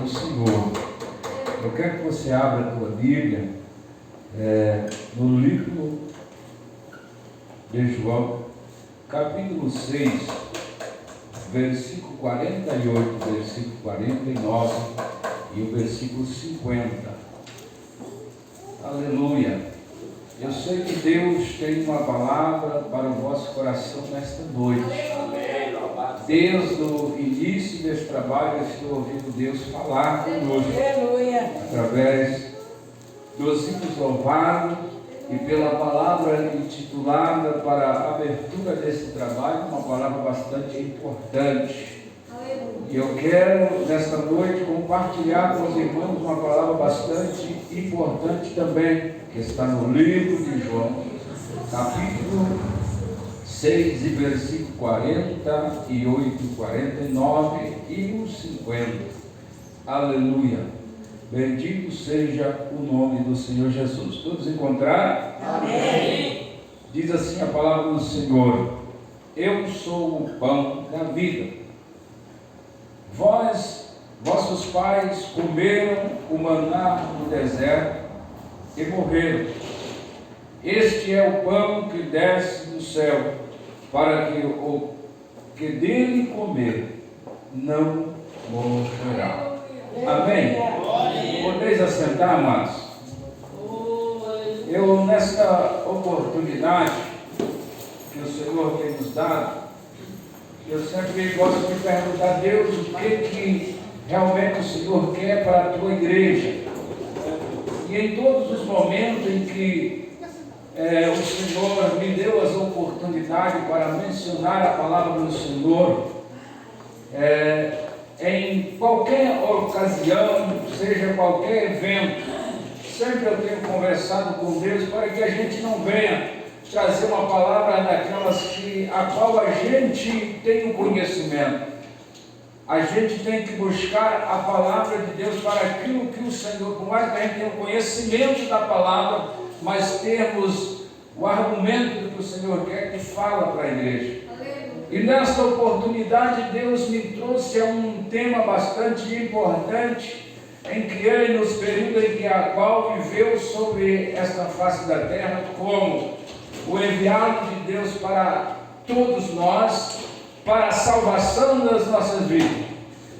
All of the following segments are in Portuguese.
do Senhor. Eu quero que você abra a tua Bíblia no livro de João, capítulo 6, versículo 48, versículo 49 e o versículo 50. Aleluia! Eu sei que Deus tem uma palavra para o vosso coração nesta noite. Desde o início desse trabalho, eu estou ouvindo Deus falar conosco. Através dos hinos louvados e pela palavra intitulada para a abertura desse trabalho, uma palavra bastante importante. E eu quero, nesta noite, compartilhar com os irmãos uma palavra bastante importante também, que está no livro de João, capítulo 6, e versículo 48, 49 e o 50. Aleluia! Bendito seja o nome do Senhor Jesus. Todos encontraram? Amém! Diz assim a palavra do Senhor: eu sou o pão da vida. Vossos pais comeram o maná no deserto e morreram. Este é o pão que desce do céu, para que o que dele comer não morrerá. Amém? Podeis assentar, amados? Eu, nesta oportunidade que o Senhor tem nos dado, eu sempre gosto de perguntar a Deus o que realmente o Senhor quer para a tua igreja. E em todos os momentos em que o Senhor me deu as oportunidades para mencionar a palavra do Senhor, em qualquer ocasião, seja qualquer evento, sempre eu tenho conversado com Deus para que a gente não venha trazer uma palavra daquelas a qual a gente tem o conhecimento. A gente tem que buscar a palavra de Deus para aquilo que o Senhor, por mais que a gente tenha o conhecimento da palavra, mas temos o argumento do que o Senhor quer que fala para a igreja. E nesta oportunidade Deus me trouxe a um tema bastante importante, em que Ele, nos períodos em que a qual viveu sobre esta face da terra, como o enviado de Deus para todos nós, para a salvação das nossas vidas.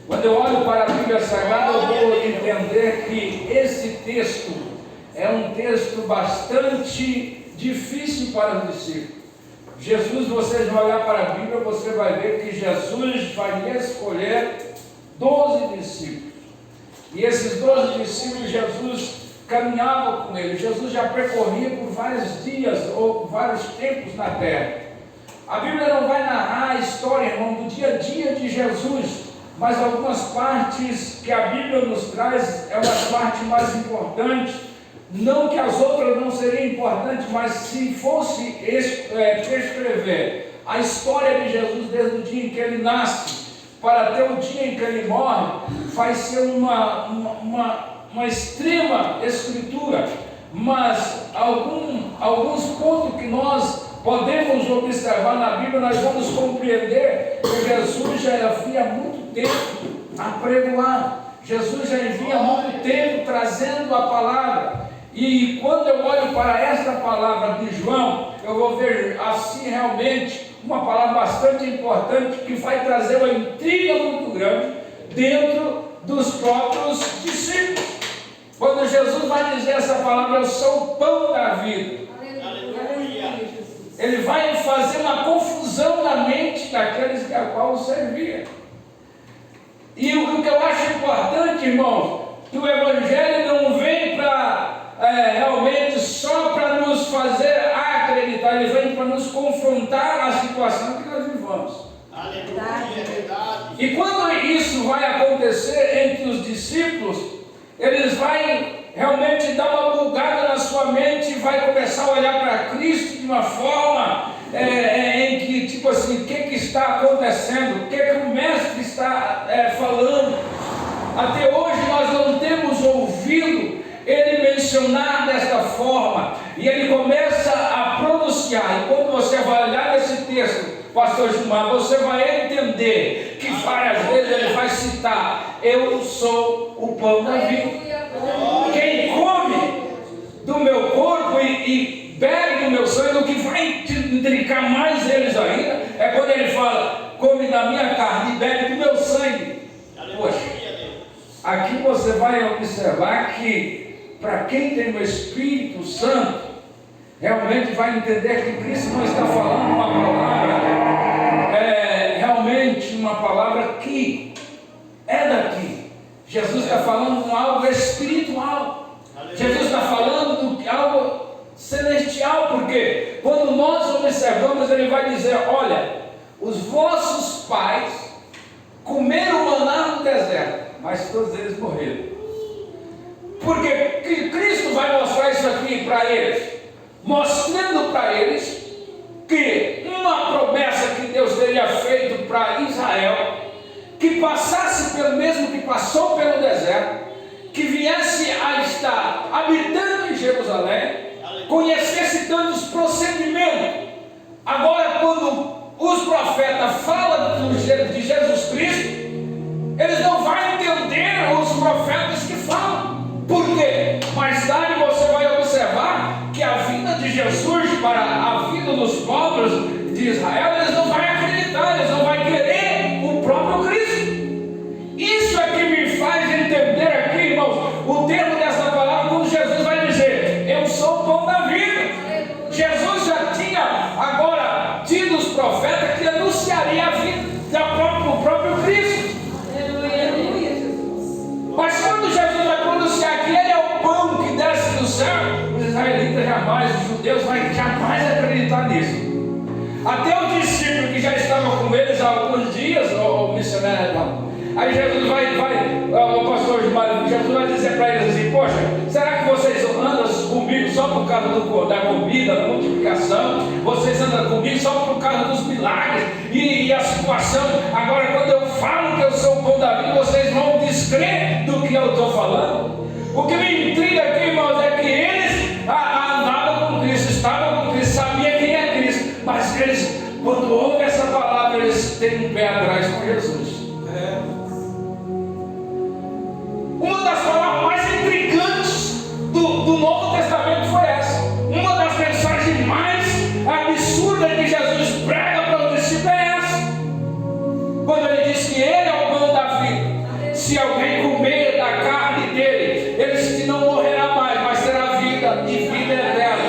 Quando eu olho para a Bíblia Sagrada, eu vou entender que esse texto é um texto bastante difícil para os discípulos. Jesus, vocês vão olhar para a Bíblia, você vai ver que Jesus vai escolher 12 discípulos. E esses 12 discípulos, Jesus caminhava com ele. Jesus já percorria por vários dias ou vários tempos na terra. A Bíblia não vai narrar a história, irmão, do dia a dia de Jesus, mas algumas partes que a Bíblia nos traz é uma parte mais importante. Não que as outras não seriam importantes, mas se fosse escrever a história de Jesus desde o dia em que ele nasce para até o dia em que ele morre, vai ser uma extrema escritura. Mas alguns pontos que nós podemos observar na Bíblia, nós vamos compreender que Jesus já havia muito tempo apregoado. Jesus já havia muito tempo trazendo a palavra. E quando eu olho para esta palavra de João, eu vou ver assim realmente uma palavra bastante importante que vai trazer uma intriga muito grande dentro dos próprios discípulos. Quando Jesus vai dizer essa palavra, eu sou o pão da vida. Aleluia. Ele vai fazer uma confusão na mente daqueles que a qual o servia. E o que eu acho importante, irmãos, que o Evangelho não vem para realmente só para nos fazer acreditar, ele vem para nos confrontar a situação que nós vivamos. Aleluia, é verdade. E quando isso vai acontecer entre os discípulos, eles vão realmente dar uma bugada na sua mente e vai começar a olhar para Cristo de uma forma em que, tipo assim, o que está acontecendo? O que o mestre está falando? Até hoje nós não temos ouvido ele mencionar desta forma, e ele começa a pronunciar. E quando você vai olhar nesse texto, pastor Gilmar, você vai entender que várias vezes ele vai citar eu sou o pão da vida. Quem come do meu corpo e bebe do meu sangue, o que vai intricar mais eles ainda é quando ele fala: come da minha carne e bebe do meu sangue. Poxa, aqui você vai observar que para quem tem o Espírito Santo, realmente vai entender que Cristo não está falando uma palavra, realmente uma palavra que é daqui. Jesus está falando de algo espiritual. Jesus está falando de algo celestial, porque quando nós observamos, ele vai dizer: olha, os vossos pais comeram maná no deserto, mas todos eles morreram. Porque Cristo vai mostrar isso aqui para eles, mostrando para eles que uma promessa que Deus teria feito para Israel, que passasse pelo mesmo que passou pelo deserto, que viesse a estar habitando em Jerusalém, conhecesse tantos procedimentos. Agora, quando os profetas falam de Jesus Cristo, eles não vão entender os profetas que falam. Por quê? Mais tarde você vai observar que a vinda de Jesus para a vida dos povos de Israel, eles não vão acreditar, eles não vão querer o próprio Cristo. Isso é que me faz entender aqui, irmãos, o termo dessa palavra, quando Jesus vai dizer: eu sou o pão da vida. Jesus já tinha agora tido os profetas que anunciaria a vida do próprio Cristo. Mas quando Jesus vai pronunciar que ele é o pão que desce do céu, os israelitas jamais, os judeus jamais acreditar nisso. Até o discípulo que já estava com eles há alguns dias, o missionário não. Aí Jesus o pastor Gilmar, Jesus vai dizer para eles assim: poxa, será que vocês andam comigo só por causa da comida, da multiplicação? Vocês andam comigo só por causa dos milagres e a situação? Agora, quando eu falo que eu sou o pão da vida, vocês vão descrer do que eu estou falando? O que me intriga aqui, irmãos, é que eles andavam com Cristo, estavam com Cristo, sabiam quem é Cristo, mas eles, quando ouvem essa palavra, eles têm um pé atrás com Jesus. Uma das palavras mais intrigantes do Novo Testamento foi essa. Uma das mensagens mais absurdas que Jesus prega para os discípulos é essa. Quando ele diz que ele é o pão da vida. Se alguém comer da carne dele, ele não morrerá mais, mas terá vida e vida eterna.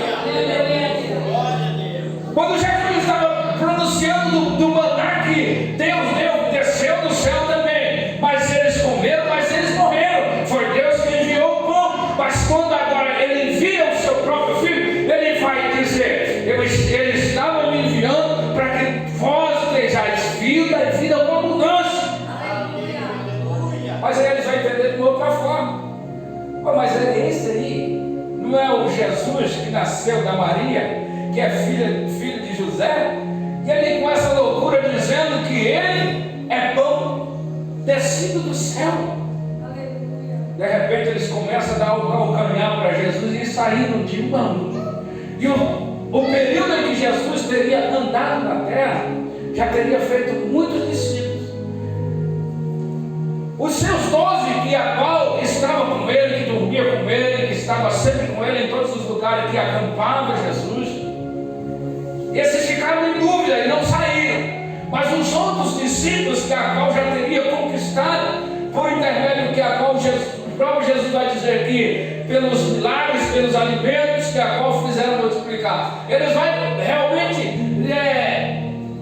Quando Jesus estava pronunciando do maná que Deus deu, desceu do céu também, mas eles comeram, mas eles morreram. Foi Deus que enviou o pão. Mas quando agora ele envia o seu próprio filho, ele vai dizer: ele estava me enviando para que vós tenhais vida e vida com abundância. Mas aí eles vão entender de outra forma. Mas é esse aí, não é o Jesus que nasceu da Maria, que é filho de José? E ele com essa loucura dizendo que ele é pão descido do céu. De repente eles começam a dar o caminhar para Jesus e saíram de mão. E o período em que Jesus teria andado na terra, já teria feito muitos discípulos. Os seus 12, que a qual estava com ele, que dormia com ele, que estava sempre com ele em todos os lugares que acampava Jesus, esses ficaram em dúvida e não saíram. Mas os outros discípulos, que a qual já teria conquistado, por intermédio que a qual o próprio Jesus vai dizer que pelos milagres, pelos alimentos que a qual fizeram multiplicar, eles vão realmente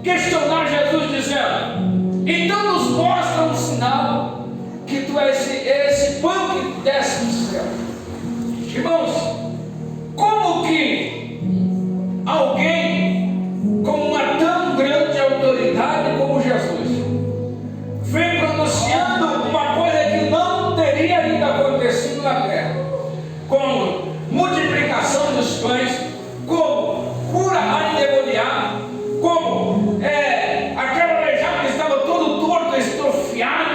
questionar Jesus, dizendo: então nos mostra um sinal que tu és esse pão que desce do céu. Irmãos, como que alguém com uma tão grande autoridade como Jesus vem pronunciando uma coisa que não teria ainda acontecido na terra, como multiplicação dos pães, como cura a endemoniada, como aquele aleijado que estava todo torto, estrofiado,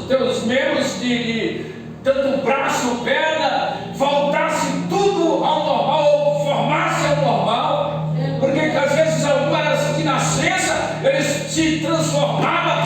teus membros de tanto braço, perna, voltasse tudo ao normal, formasse ao normal, porque às vezes algumas de nascença eles se transformavam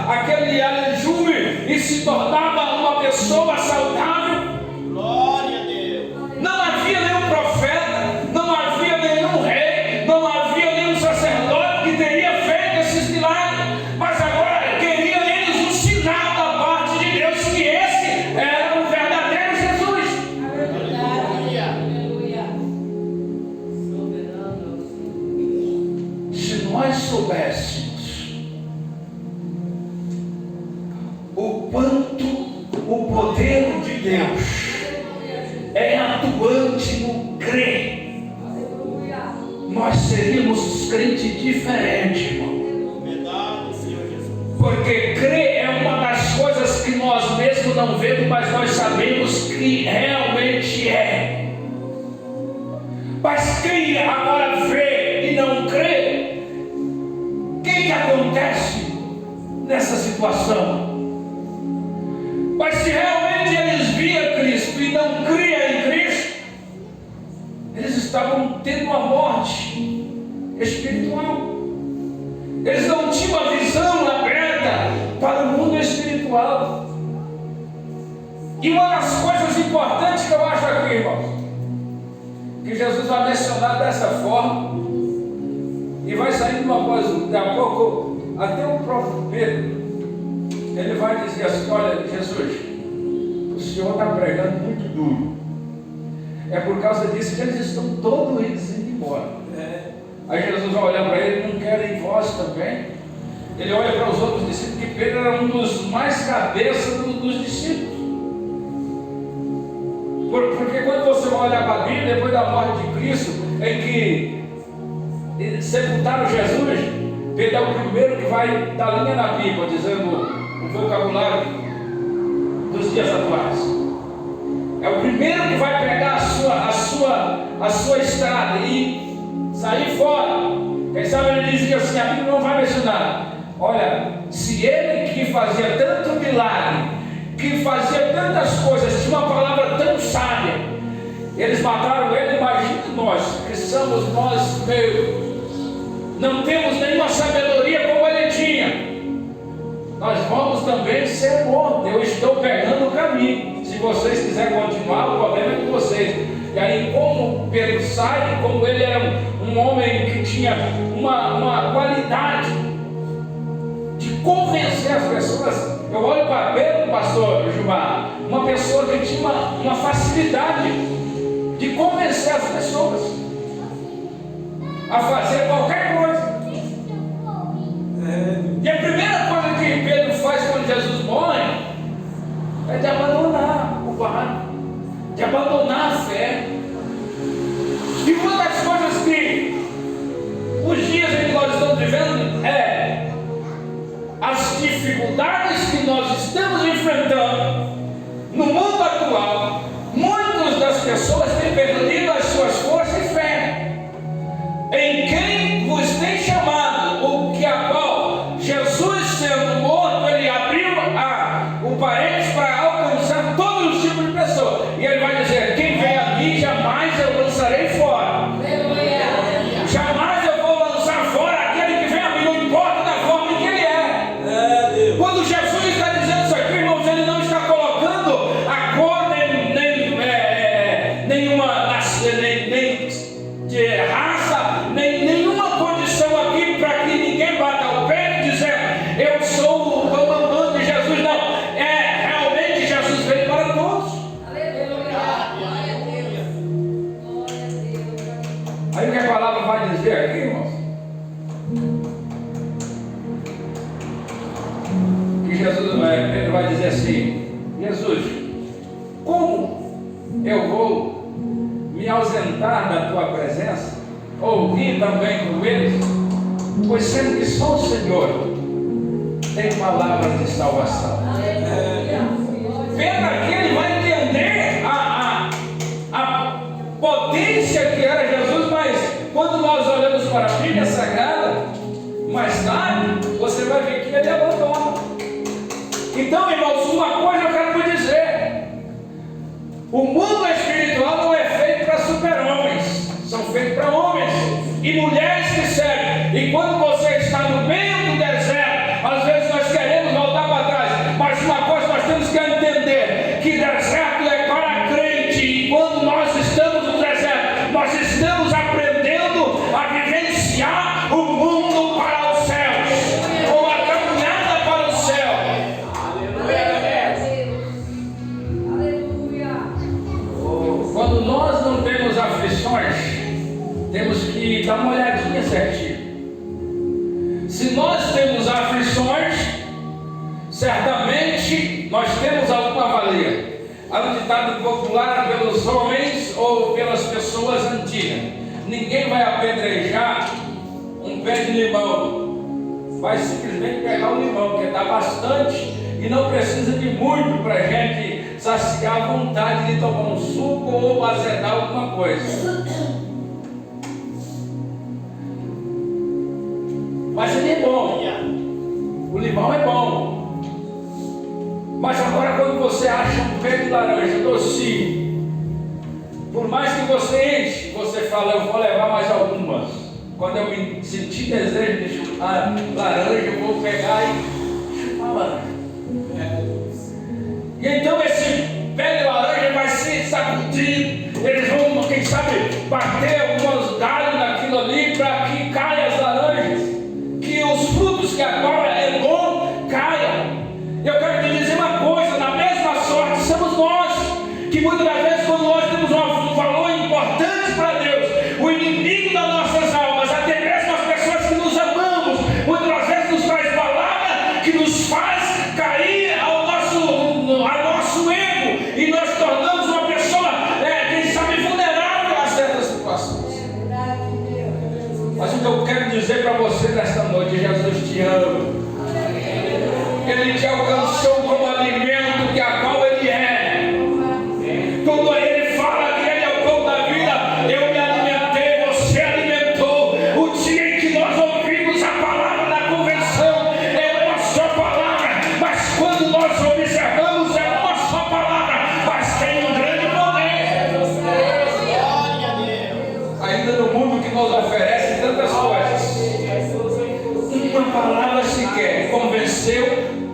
aquele aleijume e se tornava uma pessoa saudável. Glória a Deus. Não havia nenhum profeta, não havia nenhum rei, não havia nenhum sacerdote que teria feito esses milagres, mas agora queriam eles um sinal da parte de Deus que esse era o verdadeiro Jesus. Aleluia. Aleluia. Soberano. Se nós soubéssemos o quanto o poder de Deus é atuante no crer, nós seríamos os crentes diferentes, irmão. Verdade, Senhor Jesus. Porque crer é uma das coisas que nós mesmos não vemos, mas nós sabemos que realmente é. Mas quem agora vê e não crê, o que acontece nessa situação? Mas se realmente eles viam Cristo e não criam em Cristo, eles estavam tendo uma morte espiritual. Eles não tinham a visão aberta para o mundo espiritual. E uma das coisas importantes que eu acho aqui, irmãos, que Jesus vai mencionar dessa forma, e vai sair de uma coisa, daqui a pouco, até o próprio Pedro, ele vai dizer assim: olha, Jesus, o Senhor está pregando muito duro. É por causa disso que eles estão todos eles indo embora. Aí Jesus vai olhar para ele: não querem vós também? Ele olha para os outros discípulos, que Pedro era um dos mais cabeças dos discípulos. Porque quando você vai olhar para a Bíblia, depois da morte de Cristo, em que sepultaram Jesus, Pedro é o primeiro que vai dar linha na pipa, dizendo o vocabulário dos dias atuais. É o primeiro que vai pegar a sua estrada e sair fora. Quem sabe ele dizia assim: a Bíblia não vai mencionar. Olha, se ele que fazia tanto milagre, que fazia tantas coisas, tinha uma palavra tão sábia, eles mataram ele, imagina nós, que somos nós meio, não temos nenhuma sabedoria como ele tinha. Nós vamos também ser mortos. Eu estou pegando o caminho. Se vocês quiserem continuar, o problema é com vocês. E aí, como Pedro sai, como ele era um homem que tinha uma qualidade de convencer as pessoas. Eu olho para Pedro, pastor Gilmar, uma pessoa que tinha uma facilidade de convencer as pessoas a fazer qualquer coisa. E a primeira coisa que Pedro faz quando Jesus morre é de abandonar o barco, de abandonar a fé. E uma das coisas que os dias em que nós estamos vivendo é as dificuldades que nós estamos enfrentando no mundo atual. Muitas das pessoas têm perdido as suas forças e fé em quem vos tem chamado, o que a qual Jesus, sendo morto, ele abriu o parênteses para alcançar todos os tipos de pessoas. E ele vai dizer: quem vem a mim, jamais eu lançarei fora. Jamais eu vou lançar fora aquele que vem a mim, não importa da forma em que ele é. Quando Jesus está dizendo isso aqui, irmãos, ele não está colocando a cor nem de raça, nem nenhuma condição aqui para que ninguém bata o peito dizendo: eu sou o comandante de Jesus. Não, realmente Jesus veio para todos. Aí o que a palavra vai dizer aqui, irmãos? Que Pedro vai dizer assim: Jesus, como eu vou me ausentar da tua presença, ou ir também com eles, pois sendo que só o Senhor tem palavras de salvação. Pedro aqui ele vai entender a potência que era Jesus, mas quando nós olhamos para a Bíblia Sagrada, mais tarde, você vai ver que ele abandona. Então, irmãos, uma coisa eu quero lhe dizer: o mundo espiritual não é feito para super-homens, são feitos para homens e mulheres que servem. E quando você está no meio do deserto, às vezes nós queremos voltar para trás, mas uma coisa nós temos que entender que deserto é para crente, e quando nós estamos no deserto, nós estamos aprendendo a vivenciar o mundo para os céus, ou a caminhada para o céu. Quando nós não temos aflições, temos que dar uma olhadinha certinho. Se nós temos aflições, certamente nós temos alguma valia. Há um ditado popular pelos homens ou pelas pessoas antigas: ninguém vai apedrejar um pé de limão, vai simplesmente pegar um limão, porque dá bastante e não precisa de muito para a gente saciar a vontade de tomar um suco ou azedar alguma coisa. Mas ele é bom, o limão é bom. Mas agora, quando você acha um pé de laranja docinho, por mais que você enche, você fala: eu vou levar mais algumas. Quando eu me sentir desejo de chupar laranja, eu vou pegar e chupar laranja. E então esse pé de laranja vai ser sacudido. Eles vão, quem sabe, bater alguns galhos naquilo ali para que caia as laranjas, que os frutos que agora é bom caiam. Eu quero te dizer uma coisa: na mesma sorte somos nós, que muitas das vezes, quando nós temos um valor importante para Deus, o inimigo das nossas almas, até mesmo as pessoas que nos amamos, muitas das vezes nos traz palavra que nos faz cair ao nosso ego, e nós tornamos uma pessoa, quem sabe, vulnerável a certas situações. Mas o que eu quero dizer para você nesta noite: Jesus te ama. Ele te alcançou como alimento que a qual Ele é. Quando Ele fala que Ele é o pão da vida, eu me alimentei, você alimentou. O dia em que nós ouvimos a palavra da convenção, é uma só palavra, mas quando nós observamos, é uma só palavra, mas tem um grande poder. Ainda no mundo que nos oferece tantas coisas, uma palavra sequer convenceu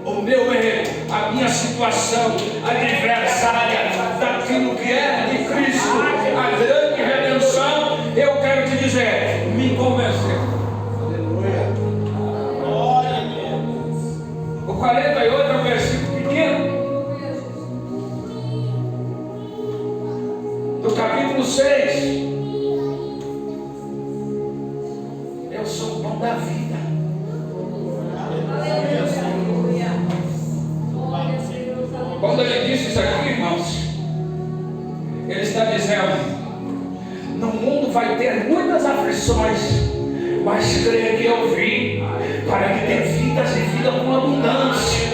o meu erro, a minha situação adversária daquilo que é de Cristo, a grande redenção. Eu quero te dizer, me convenceu. Aleluia. Glória a Deus. O 48 é um versículo pequeno do capítulo 6. Eu sou o pão da vida. Quando ele disse isso aqui, irmãos, ele está dizendo: no mundo vai ter muitas aflições, mas creia que eu vim para que tenha vidas e vida com abundância.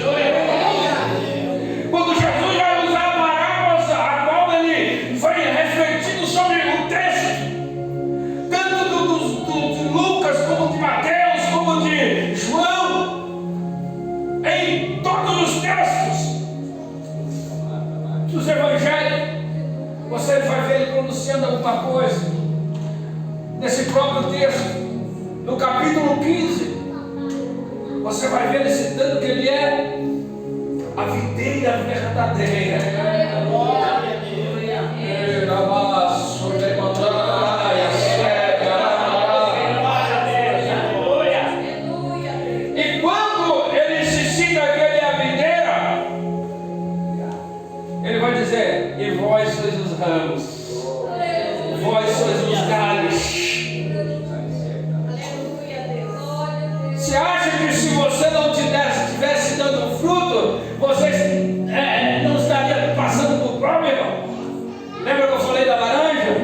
Quando Jesus vai usar parábolas, a qual ele vai refletindo sobre o texto, tanto de Lucas, como de Mateus, como de João, em todos os textos dos evangelhos, você vai ver ele pronunciando alguma coisa. Nesse próprio texto, no capítulo 15, você vai ver ele citando que ele é a videira verdadeira. E quando ele se cita que ele é a videira, ele vai dizer: e vós sois os ramos, vós sois os galhos. Você acha que se você não estivesse dando fruto, você não estaria passando por prova, irmão? Lembra que eu falei da laranja?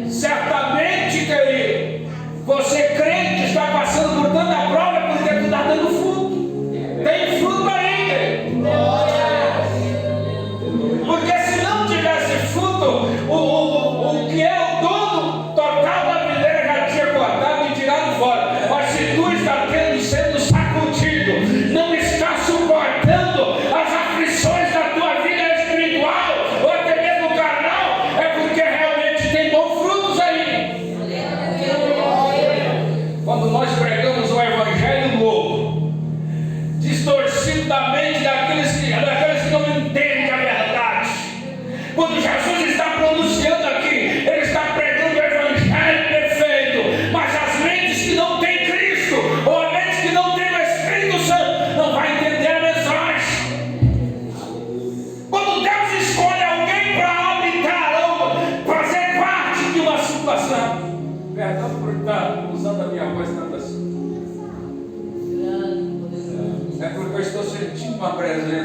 Certamente, querido, você crente está passando por tanta prova porque tu está dando fruto. Tem fruto aí, querido. Porque se não tivesse fruto, o que é o dono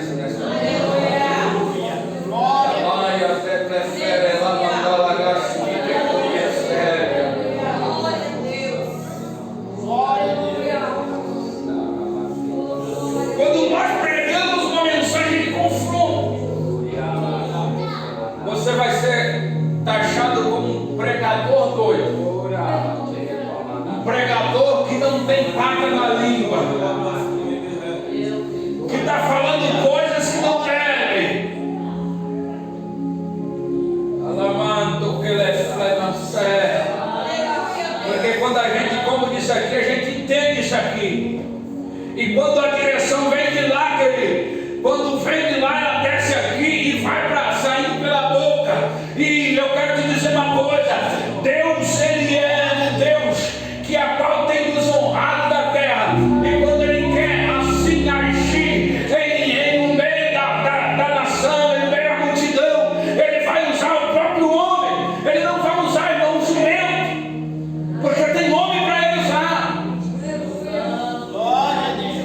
presença nesta noite. Glória. Mãe até prefere lá mandar a graça de séria. Glória a Deus. Quando nós pregamos uma mensagem de confronto, você vai ser taxado como um pregador doido. Um pregador que não tem pata na língua, que está falando coisas que não devem. Alamando que ele é na serra. Porque quando a gente, como disse aqui, a gente entende isso aqui. E quando a direção vem de lá, querido, quando vem de lá, ela desce aqui e vai para saindo pela boca. E eu quero te dizer uma coisa: Deus, Ele é um Deus que a qual tem nos honrado da terra. E quando Ele quer assim agir em meio da nação, em meio à multidão, Ele vai usar o próprio homem. Ele não vai usar, irmão, o jumento, porque tem homem para Ele usar. Glória a Deus.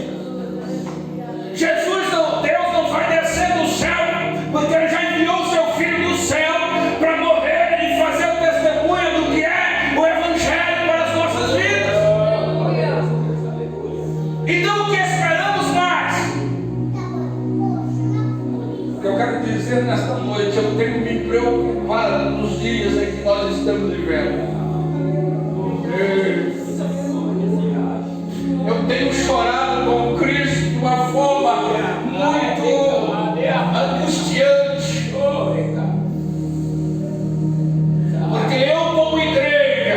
Jesus não, Deus não vai descer do céu, porque Ele já enviou o seu Filho do céu para morrer e fazer o testemunho do que é o Evangelho para as nossas vidas. Então o que esperamos mais? O que eu quero dizer nesta noite, eu tenho me preocupado nos dias em que nós estamos vivendo. Eu tenho chorado com Cristo de uma forma muito angustiante. Porque eu como igreja,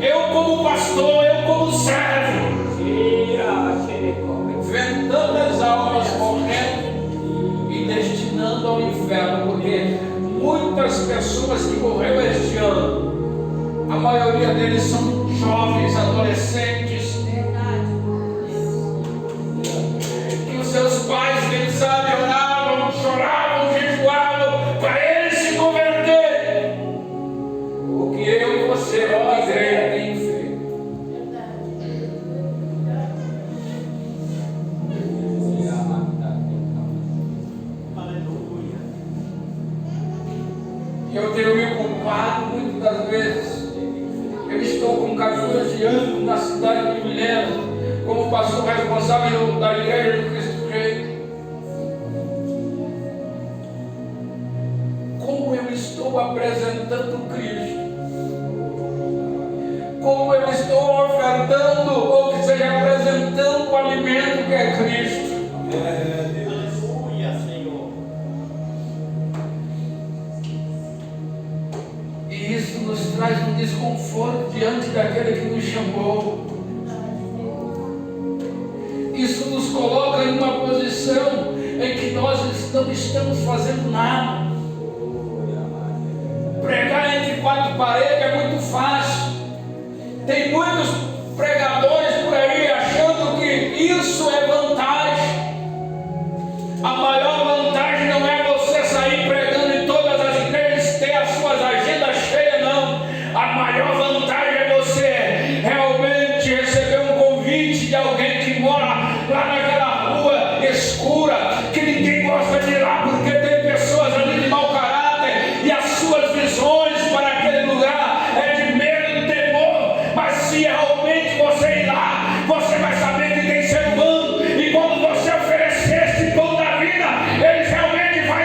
eu como pastor, eu como servo, vendo tantas almas morrendo e destinando ao inferno, porque muitas pessoas que morreram este ano, a maioria deles são jovens, adolescentes, que os seus pais, quem sabe, oravam, choravam, jejuavam para eles se converterem. O que eu e você, como igreja, tem feito. Aleluia. E eu tenho me culpado muitas das vezes. Eu estou com 14 anos na cidade de Milena, como pastor responsável da igreja do Cristo Rei. Como eu estou apresentando Cristo, como eu estou ofertando, ou que seja, apresentando o alimento que é Cristo. Aleluia, Senhor. E isso nos traz um desconforto diante daquele que nos chamou. Isso nos coloca em uma posição em que nós não estamos fazendo nada. Pregar entre quatro paredes é muito fácil. Tem muitos pregadores por aí achando que isso é vantagem. A maior vantagem não é você sair pregando em todas as igrejas, ter as suas agendas cheias, não. A maior vantagem é você realmente receber um convite de alguém que mora lá naquela rua escura, que ninguém gosta de ir lá porque tem pessoas ali de mau caráter e as suas visões para aquele lugar é de medo e temor. Mas se realmente você ir lá, você vai saber que tem ser humano, e quando você oferecer esse pão da vida, ele realmente vai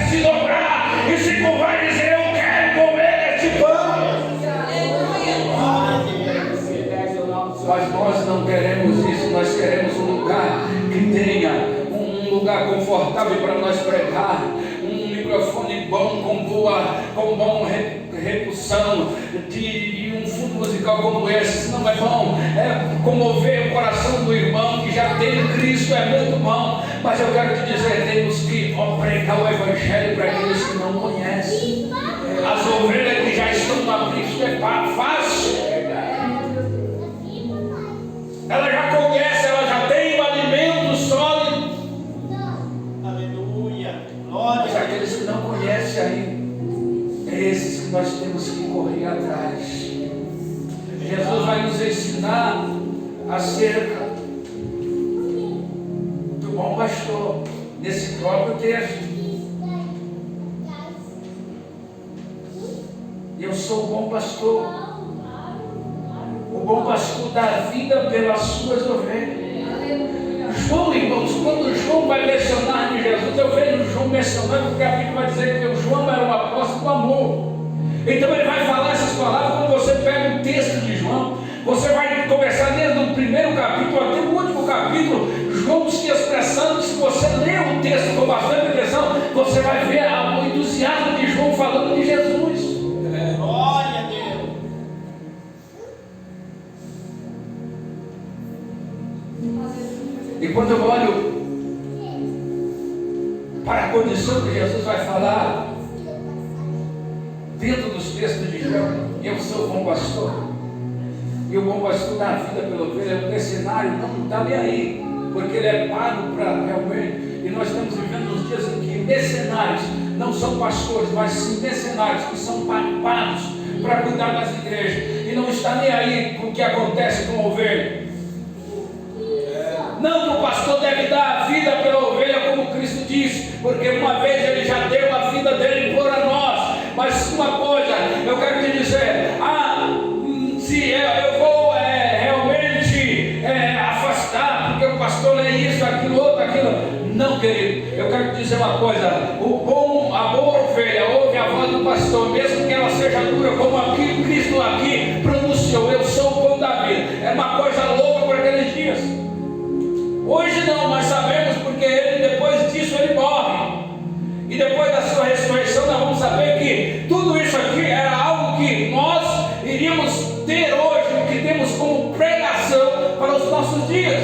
se dobrar e se curvar e dizer: eu quero comer esse pão. Mas nós não queremos isso, nós queremos um lugar que tenha um lugar confortável para nós pregar, um microfone bom, com boa repercussão, de um fundo musical como esse. Não é bom, é comover o coração do irmão que já tem Cristo, é muito bom, mas eu quero te dizer, temos que pregar o Evangelho para aqueles que não conhecem. As ovelhas que já estão no aprisco é fácil. Ela já conhece, ela já tem o alimento sólido. Aleluia. Mas Glória. aqueles que não conhecem aí, é esses que nós temos que correr atrás. Jesus vai nos ensinar acerca do bom pastor. pastor, nesse próprio texto. Eu sou o bom pastor. O bom pastor dá vida pelas suas ovelhas. João, irmãos, quando João vai mencionar de Jesus, eu vejo João mencionando, porque a Bíblia vai dizer que o João era um apóstolo do amor. Então ele vai falar essas palavras. Quando você pega o texto de João, você vai conversar desde o primeiro capítulo até o último capítulo, João se expressando. Se você ler o texto com bastante atenção, você vai ver o entusiasmo de João falando de Jesus. Glória a Deus. E quando eu olho para a condição que Jesus vai falar dentro dos textos de João, eu sou o bom pastor, e o bom pastor dá a vida pela ovelha. O mercenário não está nem aí, porque ele é pago para realmente. E nós estamos vivendo nos dias em que mercenários não são pastores, mas sim mercenários que são pagos para cuidar das igrejas, e não está nem aí com o que acontece com a ovelha. Não, o pastor deve dar a vida pela ovelha, como Cristo disse, porque uma vez ele já deu a vida dele por a nós. Mas uma coisa eu quero te dizer: se eu vou realmente afastar, porque o pastor é isso, aquilo, outro, aquilo. Não, querido, eu quero te dizer uma coisa: a boa ovelha ouve a voz do pastor, mesmo que ela seja dura, como aqui Cristo aqui pronunciou: eu sou o pão da vida. É uma coisa louca por aqueles dias. Hoje não, nós sabemos, porque ele, depois disso, ele morre. E depois da sua ressurreição, nós vamos saber que tudo isso aqui era algo que nós iríamos ter hoje, o que temos como pregação para os nossos dias.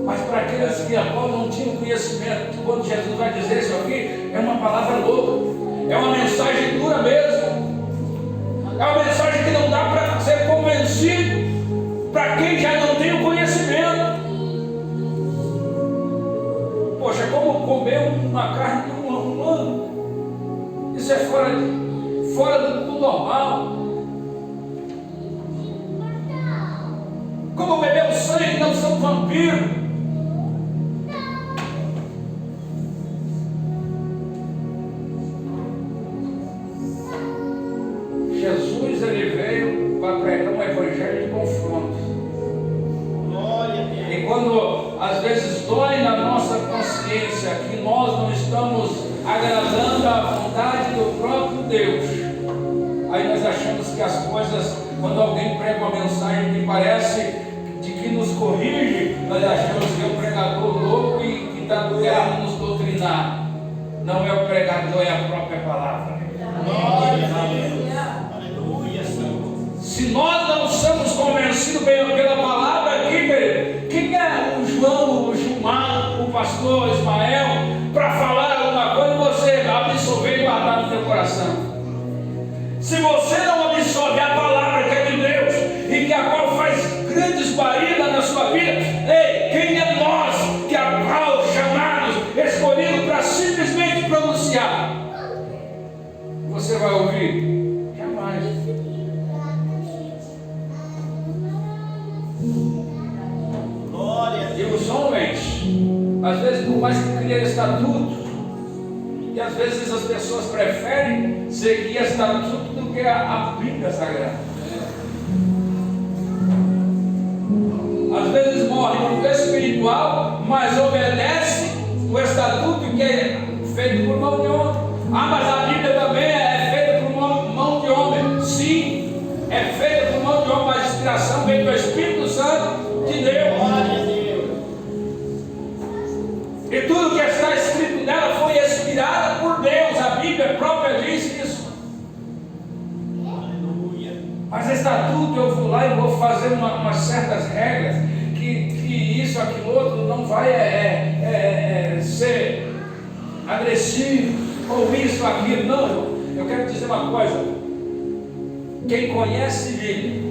Mas para aqueles que agora não tinham conhecimento, quando Jesus vai dizer isso aqui, é uma palavra louca, é uma mensagem dura mesmo, é uma mensagem que não dá para ser convencido para quem já não tem o conhecimento. Poxa, como comer uma carne de um humano? Isso é fora do normal. Como beber o sangue, não são vampiros. Jesus, ele veio para pregar um evangelho de confronto. E quando às vezes dói na nossa consciência que nós não estamos agradando a vontade do próprio Deus, aí nós achamos que as coisas, quando alguém prega uma mensagem que parece de que nos corrige, nós achamos que é um pregador louco e que está querendo nos doutrinar. Não é o pregador, é a própria palavra. Glória a Deus. Aleluia, Senhor. Se nós não somos convencidos pela palavra aqui, querido, quem é o João, o Gilmar, o pastor Ismael, para falar alguma coisa você absorver e guardar no teu coração? Se você não absorve a palavra que é de Deus e que a qual faz grandes guaridas na sua vida, ei, quem é nós que chamados, escolhidos para simplesmente pronunciar? Você vai ouvir? Jamais. Glória a E Deus. os homens, às vezes, por mais que criem estatuto, e às vezes as pessoas preferem seguir estatuto do que a Bíblia Sagrada. Às vezes morre no espiritual, mas obedece o estatuto que é feito por mão de homem. Mas a Bíblia também é feita por mão de homem. Sim, é feita por mão de homem, mas a inspiração vem do Espírito Santo de Deus. Glória a Deus. E tudo que está escrito nela foi inspirada por Deus. A Bíblia própria diz isso. Aleluia. Mas estatuto, eu vou lá e vou fazer umas certas regras, que isso, aquilo, outro não vai ser agressivo, ou isso, aquilo. Não, eu quero dizer uma coisa: quem conhece Bíblia,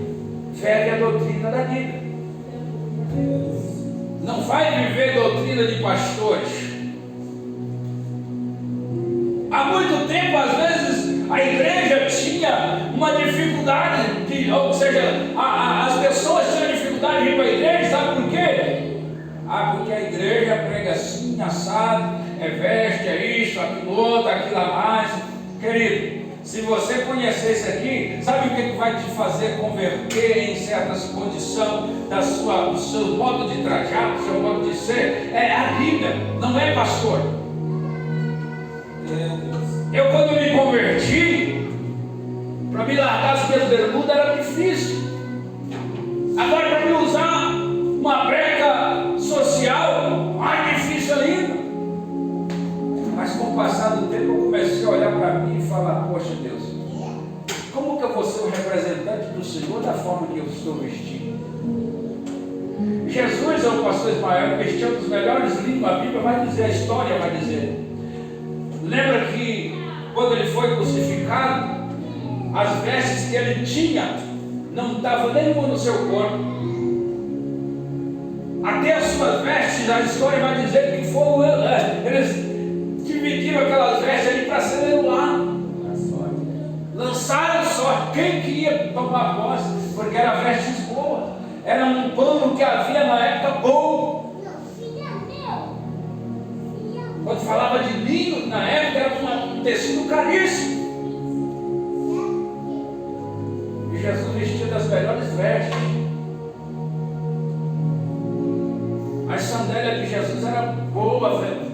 vive a doutrina da Bíblia. Não vai viver doutrina de pastores. Há muito tempo, às vezes, a igreja tinha uma dificuldade, ou seja, as pessoas tinham dificuldade de ir para a igreja, isso, aquilo outro, aquilo a mais. Querido, se você conhecer isso aqui, sabe o que vai te fazer converter em certas condições do seu modo de trajar, do seu modo de ser? É a Bíblia, não é pastor. Eu quando me converti, para me largar as minhas bermudas era difícil. Agora para me usar uma breca social, mais difícil ainda. Mas com o passar do tempo eu comecei a olhar para mim e falar, poxa Deus, como que eu vou ser o representante do Senhor da forma que eu estou vestido? Jesus é o pastor Ismael, vestiu um dos melhores livros, a Bíblia vai dizer, a história vai dizer. Lembra que quando ele foi crucificado, as vestes que ele tinha não estavam nenhuma no seu corpo. Até as suas vestes, a história vai dizer que foram eles dividiram aquelas vestes ali para serem lá. Lançaram sorte. Quem que ia tomar posse? Porque era vestes boas. Era um pano que havia na época bom. Quando falava de linho, na época era um tecido caríssimo. E Jesus vestiu das melhores vestes. As sandálias de Jesus eram boas, velho.